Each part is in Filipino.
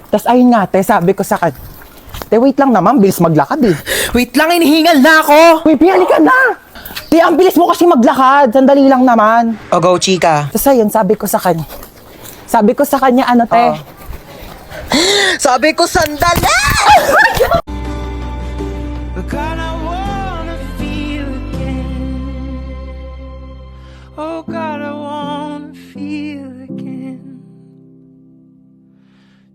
Tas ayun nga, te, sabi ko sa kanya, te, wait lang naman, bilis maglakad eh. Wait lang, inihingal na ako! Uy, pihali ka na! Te, ang bilis mo kasi maglakad, sandali lang naman. O, go, chika. Tas ayun, sabi ko sa kanya, ano, te? Oh. Sabi ko, sandali! God, I wanna feel again. Oh God, I wanna feel again.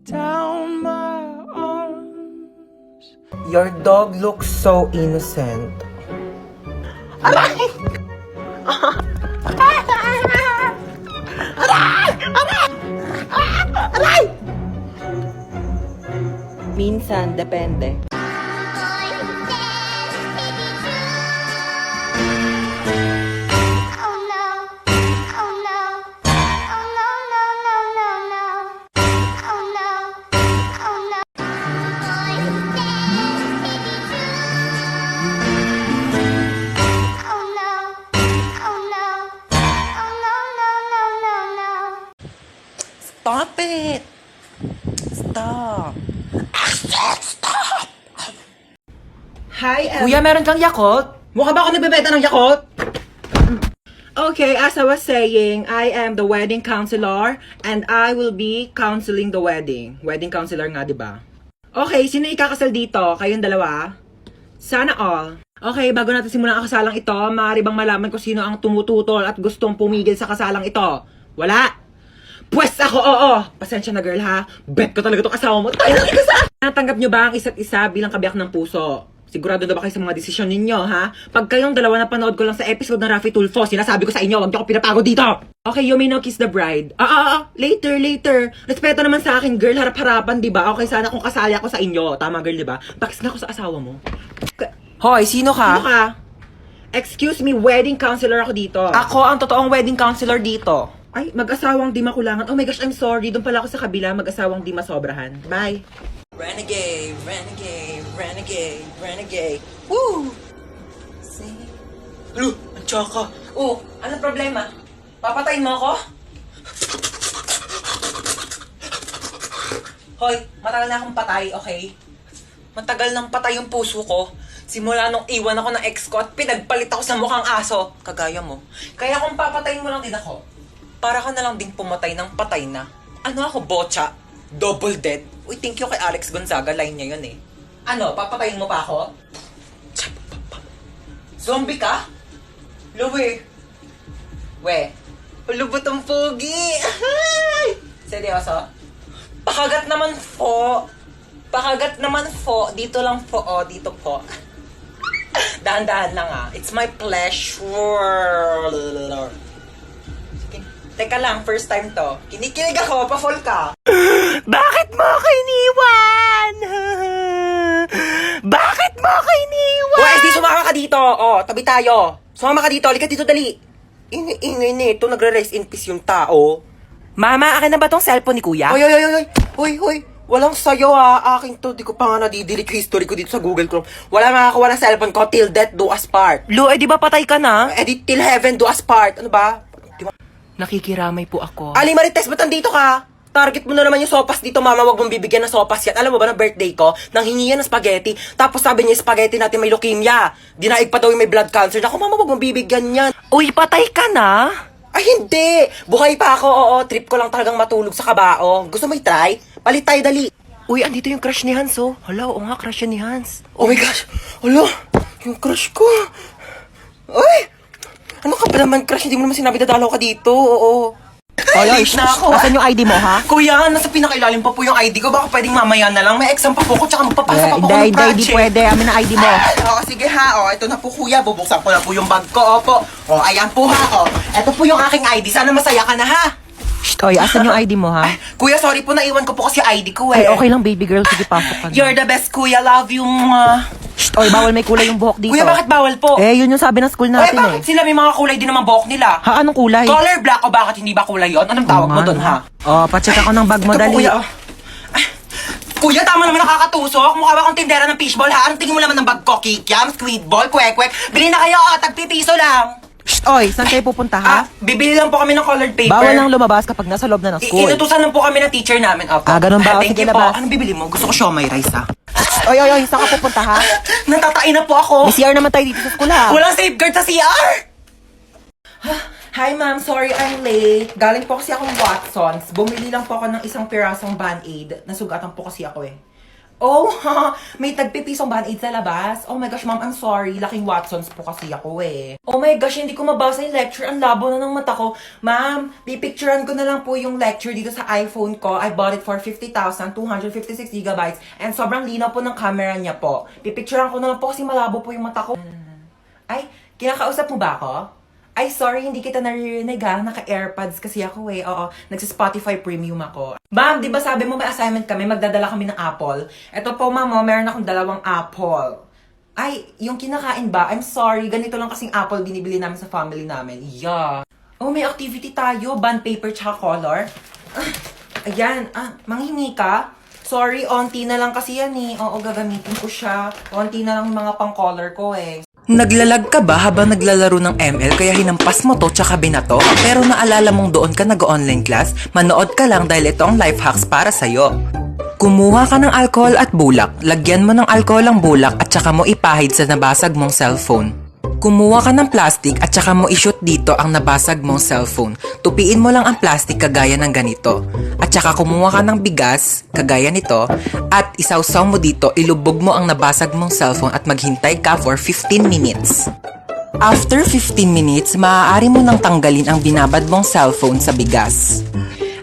Down my arms. Your dog looks so innocent. Minsan, depende. Oh no, oh no, oh no, no, no, no, no. Oh no, oh no. Oh no, oh no, oh no, no, no, no, no. Stop it! Stop! Hi, Kuya, meron kang Yakult? Mukha ba ako nagbebenta ng Yakult? Okay, as I was saying, I am the wedding counselor and I will be counseling the wedding. Wedding counselor nga, di ba? Okay, sino ikakasal dito? Kayong dalawa? Sana all. Okay, bago natin simulan ang kasalang ito, maaari bang malaman kung sino ang tumututol at gustong pumigil sa kasalang ito? Wala? Pwes ako, oo! Pasensya na girl ha, bet ko talaga itong asawa mo. Tayo na ikasal! Natanggap nyo ba ang isa't isa bilang kabiyak ng puso? Sigurado na ba kayo sa mga desisyon ninyo, ha? Pag kayong dalawa na panood ko lang sa episode ng Raffy Tulfo, sinasabi ko sa inyo, wag niyo ako pinapagod dito! Okay, you may now kiss the bride. Later. Respeto naman sa akin, girl, harap-harapan, di ba? Okay, sana kung kasali ako sa inyo. Tama, girl, di ba? Pakis nga ako sa asawa mo. Hoy, sino ka? Ano ka? Excuse me, wedding counselor ako dito. Ako ang totoong wedding counselor dito. Ay, mag-asawang di makulangan. Oh my gosh, I'm sorry. Doon pala ako sa kabila, mag-asawang di masobrahan. Bye. Renegade, renegade, renegade, renegade. Woo! See? Lu, ang tsaka. Oh, ano problema? Papatayin mo ako? Hoy, matagal na akong patay, okay? Matagal nang patay yung puso ko. Simula nung iwan ako ng ex ko at pinagpalit ako sa mukhang aso. Kagaya mo. Kaya kung papatayin mo lang din ako, para ka na lang din pumatay ng patay na. Ano ako, bocha? Double dead? Uy, thank you kay Alex Gonzaga. Line niya yun eh. Ano, papatayin mo pa ako? Zombie ka? Luwi. We. Ulubot ang pogi. Seryoso? Pakagat naman po. Pakagat naman po. Dito lang po. O, dito po. Dahan-dahan lang ah. It's my pleasure. Teka lang, first time to. Kinikilig ako, pa-fall ka. Bakit mo ako iniwan? Bakit mo ako iniwan? O, SD, sumama ka dito. O, tabi tayo. Sumama ka dito. Halika dito, dali. Ingay nito, nagre-rest in peace yung tao. Mama, akin na ba tong cellphone ni kuya? Hoy. Walang sayo ha. Akin to. Di ko pa nga nadidelete yung history ko dito sa Google Chrome. Wala makakakuha ng cellphone ko till death do us part. Lu, di ba patay ka na? Di till heaven do us part. Ano ba? Nakikiramay po ako. Ali Marites, ba't nandito ka? Target mo na naman yung sopas dito, mama. Wag mong bibigyan ng sopas yan. Alam mo ba na birthday ko, nang hingi yan ng spaghetti. Tapos sabi niya, spaghetti natin may leukemia. Dinaig pa daw yung may blood cancer. Naku, mama, wag mong bibigyan yan. Uy, patay ka na? Ay, hindi. Buhay pa ako, oo. Trip ko lang talagang matulog sa kabao. Gusto mo i-try? Palit tayo, dali. Uy, andito yung crush ni Hans, oh. Hala, oo nga, crush yan ni Hans. Oh my gosh. Hala, yung crush ko. Uy! Ano ka ba naman, crush? Hindi mo naman sinabi dadalaw ka dito, oo. Oy, na ako. Asan yung ID mo, ha? Kuya, nasa pinakailalim pa po yung ID ko. Baka pwedeng mamaya na lang. May exam pa po ko, tsaka magpapasa pa po ko ng project. Hindi pwede. Amin na ID mo. Oo, sige ha. O, ito na po kuya. Bubuksan ko na po yung bag ko. Opo. O, ayan po ha. O, ito po yung aking ID. Sana masaya ka na ha. Oy, asan yung ID mo, ha? Kuya, sorry po. Naiwan ko po kasi ID ko eh. Ay, okay lang, baby girl. Sige, pasok ka na. You're the best, kuya. Love you. Oy, bawal may kulay yung buhok dito. Kuya, bakit bawal po? Yun yung sabi ng school natin, bakit sila may mga kulay din naman buhok nila? Ha, anong kulay? Color black o bakit hindi ba kulay yun? Anong tawag mo doon ha? Oh, pacheck ako ng bag mo, Ito po, dali. kuya, oh. Ay, kuya, tama naman nakakatusok. Mukha ba akong tindera ng fishball ha? Anong tingin mo naman ng bag ko? Kikiam, squid ball, kwek-kwek. Bili na kayo, tagpipiso lang. Oy, saan kayo pupunta ha? Bibili lang po kami ng colored paper. Bawal lang lumabas kapag nasa loob na ng school. Inutusan lang po kami ng teacher namin. Opo. Ganun ba? Thank Sige, you po. labas. Anong bibili mo? Gusto ko siomay rice, ha? Oy, saan ka pupunta ha? Natatain na po ako. May CR naman tayo dito sa school ha. Walang safeguard sa CR! Hi ma'am, sorry I'm late. Galing po kasi akong Watsons. Bumili lang po ako ng isang pirasong Band-Aid. Nasugatan po kasi ako eh. Oh, may tagpipisong Band-Aid sa labas. Oh my gosh, ma'am, I'm sorry. Laking Watsons po kasi ako eh. Oh my gosh, hindi ko mabasa yung lecture. Ang labo na ng mata ko. Ma'am, pipicturean ko na lang po yung lecture dito sa iPhone ko. I bought it for 50,000, 256 gigabytes. And sobrang linaw po ng camera niya po. Pipicturean ko na lang po kasi malabo po yung mata ko. Ay, kinakausap mo ba ako? Ay, sorry, hindi kita naririnig ha. Naka-AirPods kasi ako eh. Oo, nagsa-Spotify Premium ako. Ma'am, di ba sabi mo may assignment kami, magdadala kami ng apple? Eto po, ma'am, meron akong 2 apple. Ay, yung kinakain ba? I'm sorry, ganito lang kasing apple binibili namin sa family namin. Yeah. Oh, may activity tayo. Bond paper tsaka color. Ayan, manghingi ka? Sorry, onti na lang kasi yan eh. Oo, gagamitin ko siya. Onti na lang yung mga pang-color ko eh. Naglalag ka ba habang naglalaro ng ML kaya hinampas mo to tsaka binato? Pero naalala mong doon ka nag-online class? Manood ka lang dahil ito ang life hacks para sa'yo. Kumuha ka ng alcohol at bulak, lagyan mo ng alcohol ang bulak at tsaka mo ipahid sa nabasag mong cellphone. Kumuha ka ng plastic at tsaka mo i-shoot dito ang nabasag mong cellphone. Tupiin mo lang ang plastic kagaya ng ganito. At tsaka kumuha ka ng bigas, kagaya nito, at isawsaw mo dito, ilubog mo ang nabasag mong cellphone at maghintay ka for 15 minutes. After 15 minutes, maaari mo nang tanggalin ang binabad mong cellphone sa bigas.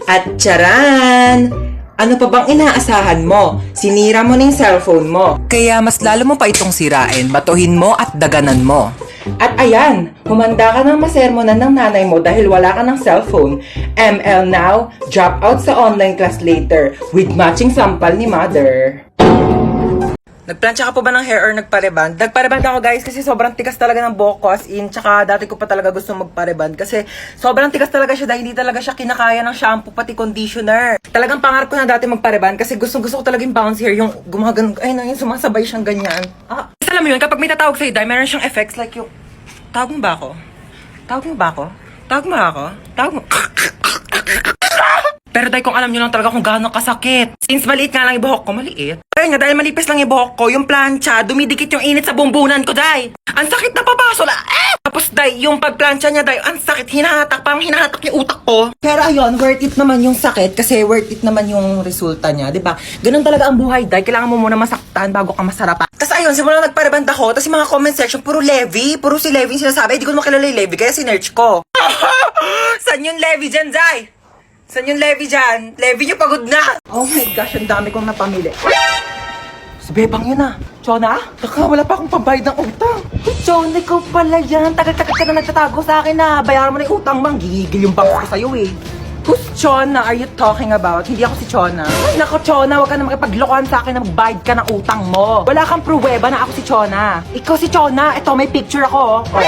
At charan! Ano pa bang inaasahan mo? Sinira mo na yung cellphone mo. Kaya mas lalo mo pa itong sirain, batuhin mo at daganan mo. At ayan, humanda ka ng masermonan ng nanay mo dahil wala ka ng cellphone. ML now, drop out sa online class later with matching sampal ni mother. Nagplansya ka po ba ng hair or nagpareband? Nagpareband ako guys kasi sobrang tigas talaga ng buhok ko as in. Tsaka dati ko pa talaga gusto magpareband kasi sobrang tigas talaga siya dahil hindi talaga siya kinakaya ng shampoo pati conditioner. Talagang pangarap ko na dati magpareband kasi gusto ko talaga yung bouncy hair, yung gumagano, ay na, yung sumasabay siyang ganyan. Alam mo yun, kapag may tatawag sa'yo, dahil meron siyang effects like yung, tawag mo ba ako? Tawag mo ba ako? Tawag mo ako? Tawag mo? Pero dahil kung alam nyo lang talaga kung gaano kasakit. Since maliit nga lang yung buhok ko, maliit. Kaya nga, dahil malipis lang yung buhok ko, yung plancha, dumidikit yung init sa bumbunan ko, day. Ang sakit na papaso na, Tapos, day, yung pagplancha niya, day, ang sakit, hinahatak, parang hinahatak yung utak ko. Pero ayun, worth it naman yung sakit kasi worth it naman yung resulta niya, di ba? Ganun talaga ang buhay, day. Kailangan mo muna masaktan bago ka masarapan. Tapos ayun, simula nagpareband ako, tapos yung mga comment section, puro Levi, puro si Levi yung sinasabi. Di ko makilala yung Levi, kaya sinerch ko. Saan yung Levi dyan, day? Saan yung Levi dyan? Levi yung pagod na! Oh my gosh, ang dami kong napamili. Si Bebang yun ah. Chona? Taka, wala pa akong pambayad ng utang. Chona, ikaw pala yan. Tagal-tagal ka na nagtatago sa akin na. Bayaran mo na yung utang mo. Gigigil yung bangko ko sa'yo eh. Who's Chona are you talking about? Hindi ako si Chona. Ay, nako Chona, huwag ka na makipaglokohan sa akin na magbayad ka ng utang mo. Wala kang pruweba na ako si Chona. Ikaw si Chona. Ito, may picture ako. Oh.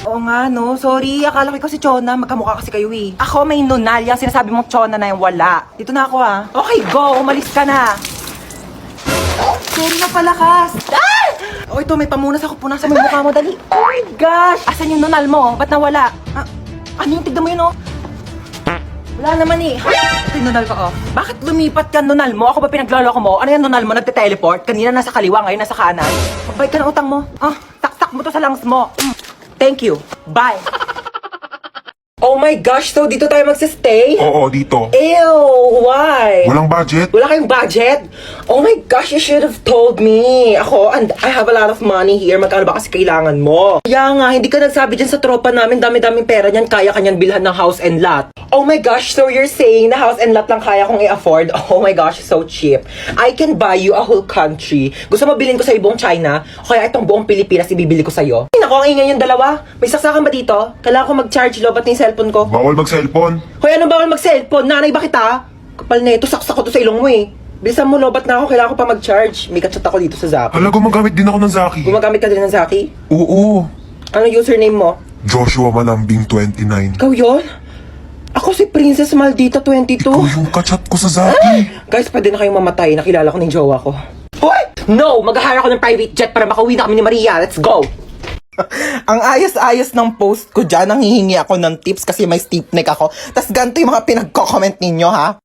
Oo nga, no? Sorry, akala ko ikaw si Chona. Magkamukha kasi kayo eh. Ako may nunal. Yung sinasabi mong Chona na yung wala. Dito na ako ah. Okay, go. Umalis ka na. Sorry na palakas. Ah! Oh, ito, may pamunas ako. Punasan mo yung mukha mo, dali. Oh my gosh! Asan yung nunal mo? Ba't nawala? Ano yung tignan mo yun, oh? Wala naman eh. Ito yung nunal ko, oh. Bakit lumipat ka nunal mo? Ako ba pinagloloko mo? Ano yung nunal mo? Nagte-teleport? Kanina nasa kaliwa, ngayon nasa kanan. Magbayad ka ng utang mo. Taktak mo to sa lungs mo. Thank you. Bye. Oh my gosh, so dito tayo magsistay? Oo, dito. Ew, why? Walang budget? Wala kayong budget? Oh my gosh, you should have told me. Ako, and I have a lot of money here. Magkano ba kasi kailangan mo? Kaya nga, hindi ka nagsabi dyan sa tropa namin, dami-daming pera niyan, kaya kanyan bilhan ng house and lot. Oh my gosh, so you're saying na house and lot lang kaya kong i-afford? Oh my gosh, so cheap. I can buy you a whole country. Gusto mo bilhin ko sa buong China? O kaya itong buong Pilipinas ibibili ko sa'yo? Ay, naku, ang ingay yung dalawa. May saksakan ba dito? Kailangan ko mag-charge lobat ng cellphone ko. Bawal mag-cellphone. Hoy, anong bawal mag-cellphone? Nanay ba kita? Kapal na ito, saksak ko to sa ilong mo eh. Bilisan mo, lobat na ako. Kailangan ko pa mag-charge. May kachat ako dito sa Zaki. Hala, gumagamit din ako ng Zaki. Gumagamit ka din ng Zaki? Oo. Ano username mo? Joshua Malambing 29. Ikaw yun? Ako si Princess Maldita 22. Ikaw yung kachat ko sa Zaki. Guys, pwede na kayong mamatay. Nakilala ko ng jowa ko. Hoy! No! Mag-hire ako ng private jet para makauwi na kami ni Maria. Let's go! Ang ayos-ayos ng post ko dyan, nanghihingi ako ng tips kasi may stiff neck ako. Tapos ganito yung mga pinagko-comment ninyo, ha?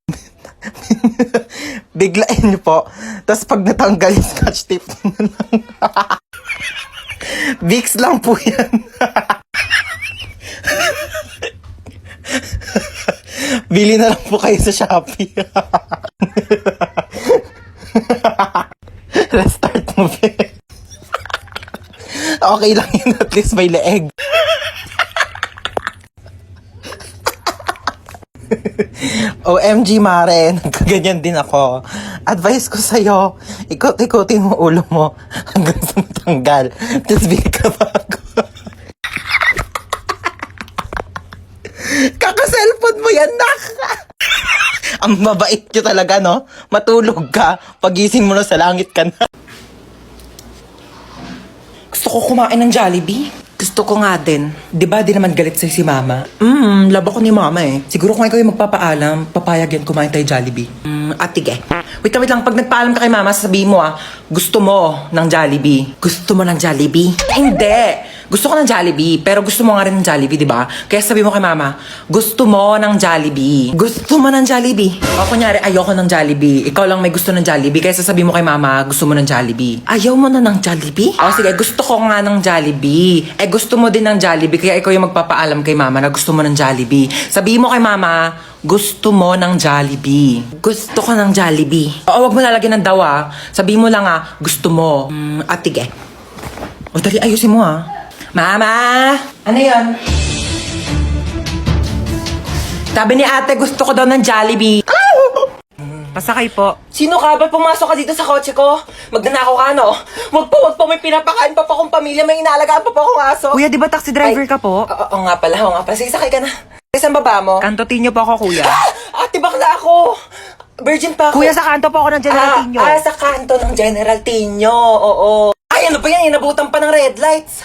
Biglain nyo po. Tapos pag natanggal yung scotch tape, Vicks lang po yan. Bili na lang po kayo sa Shopee. Let's start movie. Okay lang yun, at least may leeg. OMG, Mare, nagkaganyan din ako. Advice ko sa'yo, ikot-ikotin mo ulo mo hanggang sa matanggal. Tapos bili ka bago. Kaka-cellphone mo yan, nak! Ang mabait nyo talaga, no? Matulog ka, pagising mo na sa langit ka na. Gusto ko kumain ng Jollibee. Gusto ko nga din. Di ba di naman galit sa'yo si Mama? Laba ko ni mama eh. Siguro kung ikaw yung magpapaalam, papayag yan kumain tayo Jollibee. Atige. Wait lang, pag nagpaalam ka kay Mama, sasabihin mo gusto mo ng Jollibee. Gusto mo ng Jollibee? Hindi! Gusto ko ng Jollibee, pero gusto mo nga rin ng Jollibee, di ba? Kaya sabi mo kay Mama, gusto mo ng Jollibee. Gusto mo ng Jollibee. O kunyari, ayoko ng Jollibee. Ikaw lang may gusto ng Jollibee, kaya sasabi mo kay Mama, gusto mo ng Jollibee. Ayaw mo na ng Jollibee? O sige, gusto ko nga ng Jollibee. Gusto mo din ng Jollibee, kaya ikaw yung magpapaalam kay Mama na gusto mo ng Jollibee. Sabihin mo kay Mama, gusto mo ng Jollibee. Gusto ko ng Jollibee. Oo, wag mo lalagyan ng daw Sabihin mo lang gusto mo. Atige. O dali, ayusin mo Mama! Ano yan? Sabi ni ate, gusto ko daw ng Jollibee. Pasakay po. Sino ka? Ba't pumasok ka dito sa kotse ko? Magnanakaw ka, no? Wag po. May pinapakain pa akong pamilya. May inaalagaan pa akong aso. Kuya, di ba taxi driver ka po? Oo nga pala. Sige, sakay ka na. Saan baba mo? Kantotin niyo po ako, kuya. Ate, bakla ako. Virgin pa ako. Kuya, sa kanto po ako ng General Tino. Sa kanto ng General Tino. Oo. Ay, ano ba yan? Inabutan pa ng red lights.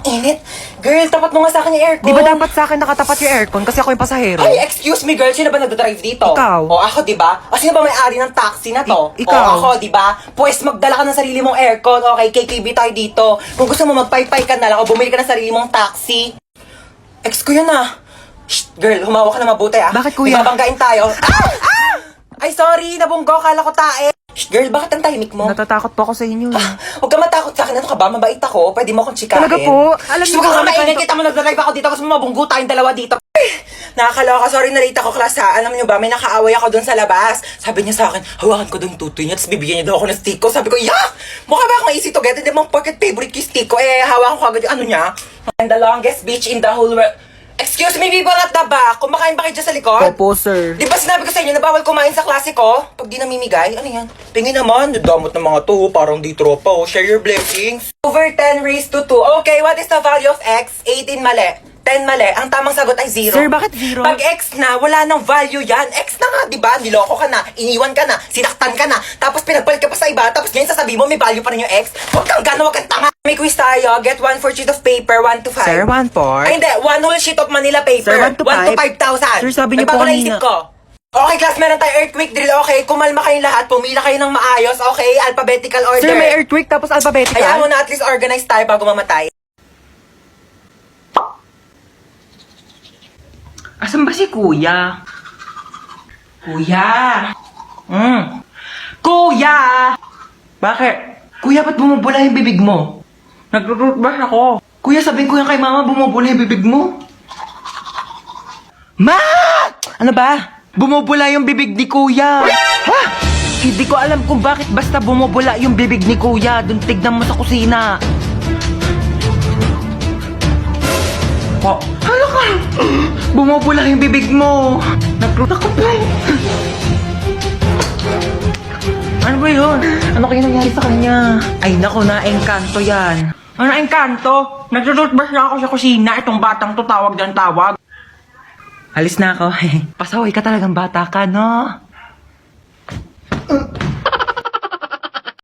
Ang init. Girl, tapat mo nga sa akin yung aircon. Di ba dapat sa akin nakatapat yung aircon kasi ako yung pasahero? Ay, excuse me, girl. Sino ba nagdadrive dito? Ikaw. O, ako, di ba? O, sino ba may-ari ng taxi na to? Ikaw. O, ako, di ba? Pues, magdala ka ng sarili mong aircon. Okay, KKB tayo dito. Kung gusto mo, magpaypay ka na lang o bumili ka ng sarili mong taxi. Ex ko yun Shh, girl, humawak ka na mabuti Bakit, kuya? Ibabanggain tayo. Ay, sorry, nabunggo. Kala ko tae. Shh, girl, bakit ang tahimik mo? Natatakot po ako sa inyo. Huwag ka matakot sa akin. Ano ka ba? Mabait ako. Pwede mo akong chikain. Talaga po? Alam niyo Huwag ba ka kung maingay. ano- Kita mo nagdadrive ako dito. Gusto mo mabunggo tayong dalawa dito. Nakakaloka. Sorry na late ako, class Alam niyo ba, may nakaaway ako doon sa labas. Sabi niya sa akin, hawakan ko daw yung tutoy niya. Tapos bibigyan niya daw ako ng stick ko. Sabi ko, yak! Mukha ba akong easy to get? Hindi mo pocket favorite yung stick ko. Hawakan ko agad yung ano niya. And the longest beach in the whole world. Excuse me, people at the back. Kumakain ba kayo dyan sa likod? Opo, sir. Di ba sinabi ko sa inyo na bawal kumain sa klase ko? Pag di namimigay, ano yan? Tingin naman, damot ng mga to, parang di tropa. Share your blessings. Over 10 raised to 2. Okay, what is the value of x? 18 mali. 10 mali. Ang tamang sagot ay 0. Sir, bakit 0? Pag x na, wala nang value yan. X na nga, di ba? Niloko ka na, iniwan ka na, sinaktan ka na, tapos pinagpalit ka pa sa iba, tapos ngayon sasabihin mo may value pa rin yung x. Huwag kang gana, huwag kang tanga. May quiz tayo. Get 1 for sheet of paper, 1 to 5. Sir, 1-4. Ay, hindi. 1 whole sheet of Manila paper. Sir, 1 to 5,000. Sir, sabi niyo po Nagbago na kanina. isip ko. Okay, class, meron tayo earthquake drill. Okay, kumalma kayong lahat. Pumila kayo ng maayos. Okay, alphabetical order. Sir, may earthquake tapos alphabetical? Hayaan mo na at least organize tayo bago mamatay. Asan ba si Kuya? Kuya! Kuya! Bakit? Kuya, ba't bumubula yung bibig mo? Nag-rootbrush ako. Kuya, sabihin ko yan kay Mama, bumubula yung bibig mo. Ma! Ano ba? Bumubula yung bibig ni Kuya. Ha? Hindi ko alam kung bakit basta bumubula yung bibig ni Kuya. Doon tignan mo sa kusina. Po. Ano ka? Bumubula yung bibig mo. Nagrutak ko po. Ano ba yun? Ano kaya nangyari sa kanya? Ay nako, na-engkanto yan. Ano na-engkanto? Nag-toothbrush na ako sa kusina. Itong batang to tawag ng tawag. Alis na ako. Pasaway ka talagang bata ka, no?